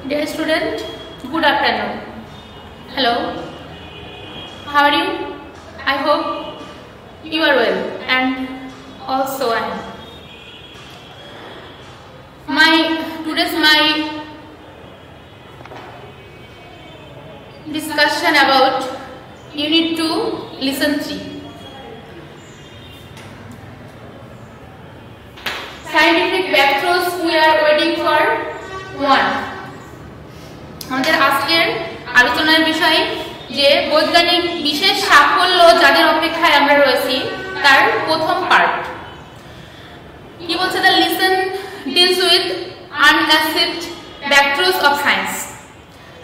Dear student, good afternoon. Hello. How are you? I hope you are well, and also I am. Today's my discussion about Unit 2, Lesson 3. Scientific breakthroughs we are waiting for 1. আমাদের আজকের আলোচনার বিষয় যে বৈজ্ঞানিক বিশেষ সাফল্য যাদের অপেক্ষায় আমরা রয়েছি তার প্রথম পার্ট। কি বলছে? The lesson deals with unachieved breakthroughs of science.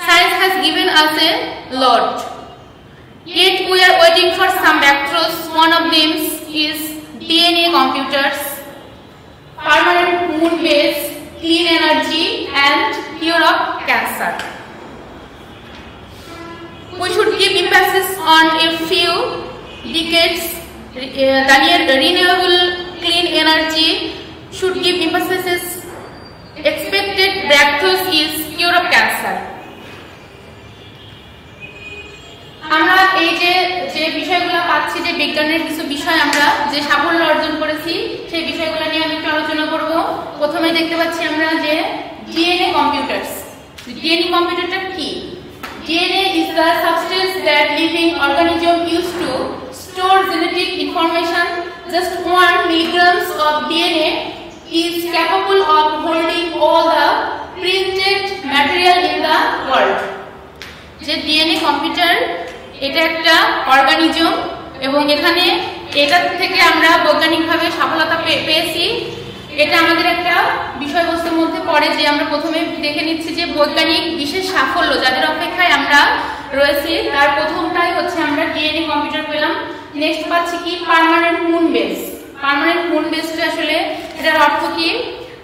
Science has given us a lot, yet we are waiting for some breakthroughs. One of them is DNA computers, permanent moon base, clean energy, and cure of cancer. We should give emphasis on a few decades. The renewable clean energy should give emphasis. Expected breakthroughs is cure of cancer. আমরা এই যে বিষয়গুলো পাচ্ছি, যে বিজ্ঞানের কিছু বিষয় আমরা যে সাফল্য অর্জন করেছি সেই বিষয়গুলো নিয়ে আমি একটু আলোচনা করব। প্রথমে দেখতে পাচ্ছি আমরা যে ডিএনএ কম্পিউটারস। ডিএনএ কম্পিউটারটা কি? DNA is the substance that living organism used to store genetic information. Just 1 milligrams of DNA is capable of holding all the printed material in the world. যে ডিএনএ কম্পিউটার এটা একটা organism এবং এখানে এটা থেকে আমরা বৈজ্ঞানিকভাবে সফলতা পেয়েছি। এটা আমাদের একটা বিষয়বস্তুর মধ্যে পড়ে যে আমরা প্রথমে দেখে নিচ্ছি যে বৈজ্ঞানিক বিশেষ সাফল্য যাদের অপেক্ষায় আমরা রয়েছি তার প্রথমটাই হচ্ছে আমরা ডিএনএ কম্পিউটার পেলাম। নেক্সট পাচ্ছি কি? Permanent moon base. Permanent moon বেসটা আসলে এটার অর্থ কি?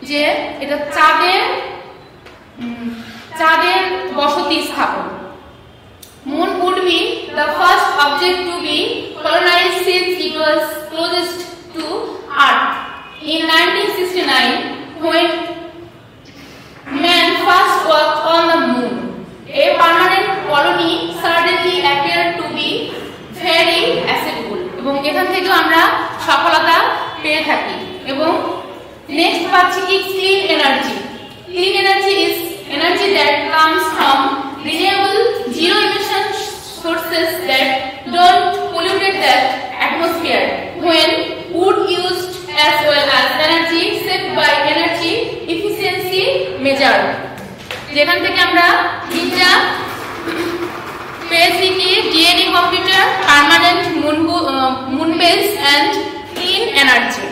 যে এটা চাঁদের বসতি স্থাপন। Moon would be the first object to be colonized since it was closest to Earth. In 1969, when man first walked on the moon, a permanent colony suddenly appeared to be very accessible. এবং এখান থেকে আমরা সফলতা পেয়ে থাকি। এবং next পাচ্ছি কি? Clean energy. Clean energy is energy that comes from renewable zero emission sources that don't pollute the atmosphere when wood used as well as energy saved by energy efficiency measure. যেখান থেকে আমরা তিনটা পেয়েছি কি? DNA computer, permanent moon base and clean energy.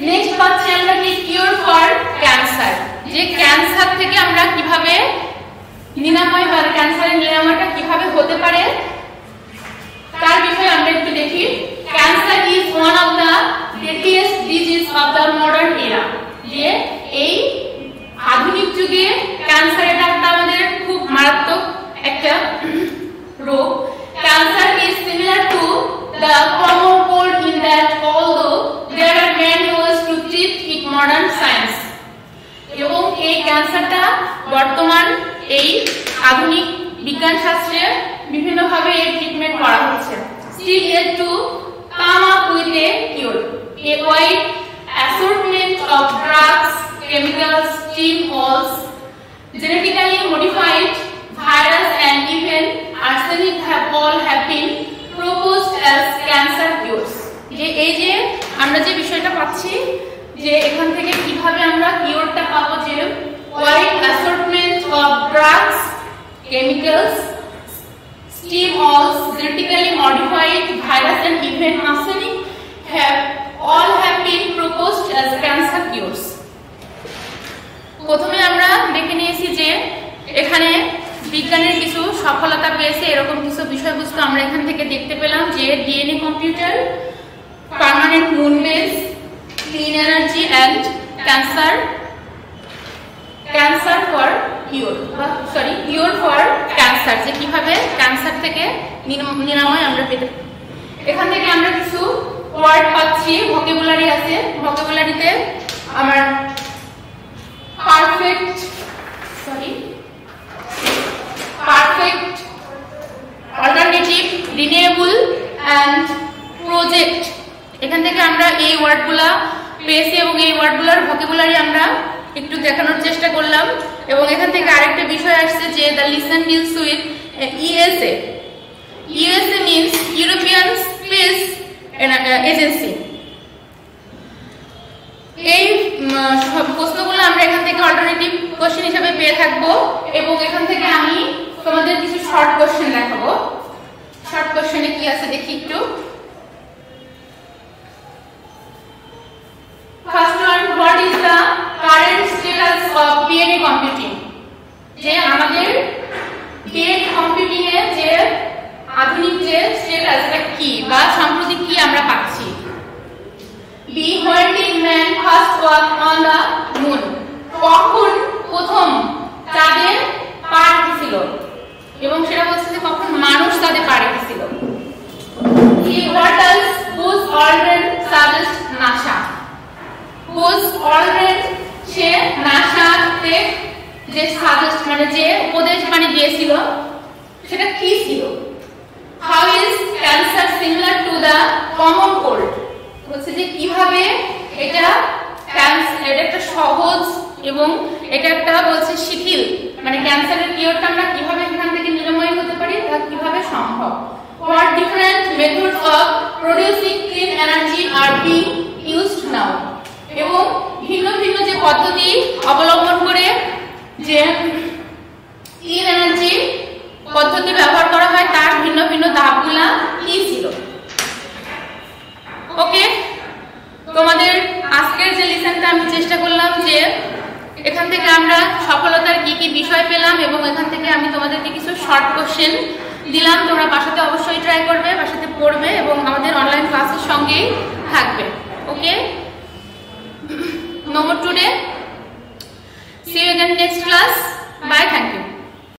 Next পাচ্ছি আমরা কি? Cure for cancer. যে ক্যান্সার থেকে আমরা কিভাবে নিরাময় বা ক্যান্সারের নিরাময়টা কিভাবে হতে পারে তার বিষয়ে আমরা একটু দেখি। Cancer is one of the deadliest disease of the modern এরা। যে এই আধুনিক যুগে ক্যান্সার এটা আমাদের খুব মারাত্মক একটা রোগ। Cancer is similar to the common cold in that although there are many ways to treat it modern science. এবং এই ক্যান্সারটা বর্তমান এই আধুনিক বিজ্ঞান শাস্ত্রে বিভিন্নভাবে এর ট্রিটমেন্ট করা হচ্ছে। Still yet to come up with a cure. A wide assortment of drugs, chemicals, gene balls, genetically modified virus, and even arsenic have been proposed as cancer cures. এই যে আমরা যে বিষয়টা পাচ্ছি যে এখান থেকে কিভাবে আমরা কিওরটা পাবো, যে wide assortment of drugs, chemicals, stem cells, genetically modified virus, and even arsenic have been proposed as cancer cures. প্রথমে আমরা দেখে নিয়েছি যে এখানে বিজ্ঞানের কিছু সফলতা পেয়েছে, এরকম কিছু বিষয়বস্তু আমরা এখান থেকে দেখতে পেলাম যে DNA computer, permanent moon base, clean energy and cancer for cure for cancer, যে কিভাবে ক্যান্সার থেকে নিরাময় আমরা পেতে। এখান থেকে আমরা কিছু ওয়ার্ড পাচ্ছি, ভোকাবুলারি আছে। ভোকাবুলারিতে আমার পারফেক্ট ওয়ার্ডগুলোর ভোকাবুলারি আমরা একটু দেখানোর চেষ্টা করলাম এবং এখান থেকে আরেকটা বিষয় আসছে যে the lesson deals with USA. USA means European space agency. এই প্রশ্নগুলো আমরা এখান থেকে অল্টারনেটিভ কোশ্চেন হিসেবে পেয়ে থাকবো এবং এখান থেকে আমি তোমাদের কিছু শর্ট কোশ্চেন দেখাবো। শর্ট কোশ্চেনে কি আছে দেখি একটু। First one, what is the current status of DNA computing? যে আমাদের ডিএনএ কম্পিউটিং এর যে আধুনিক যে স্ট্যাটাসটা কি বা সাম্প্রতিক কি আমরা পাচ্ছি। B, when did man first walk on the moon? কখন প্রথম চাঁদে পা রেখেছিল এবং সেটা বলছে যে কখন মানুষ চাঁদে পা রেখেছিল। সি, হোয়াট ডাজ বুজ অলড্রিন সাজেস্ট নাসা? বুজ অলড্রিন সে নাসাতে যে সাজেস্ট মানে যে উপদেশ মানে দিয়েছিল সেটা কি ছিল? How is cancer similar to the common cold? বলছে যে কিভাবে এটা একটা সহজ এবং এটা একটা বলছে শিথিল মানে ক্যান্সারের কিওরটা আমরা কিভাবে এখান থেকে নিরাময় হতে পারি তা কিভাবে সম্ভব। What different methods of producing clean energy are being used now? এবং ভিন্ন ভিন্ন যে পদ্ধতি অবলম্বন করে যে ক্লিন এনার্জি পদ্ধতি ব্যবহার করা হয় তার ভিন্ন ভিন্ন ধাপগুলা কি ছিল। ওকে, তোমাদের আজকের যে লিসনটা আমি চেষ্টা করলাম যে এখান থেকে আমরা সফলতার কি কি বিষয় পেলাম এবং এখান থেকে আমি তোমাদেরকে কিছু শর্ট কোশ্চেন দিলাম। তোমরা বাসাতে অবশ্যই ট্রাই করবে, বাসাতে পড়বে এবং আমাদের অনলাইন ক্লাসের সঙ্গেই থাকবে। ওকে, no more today. See you again next class. Bye. Thank you.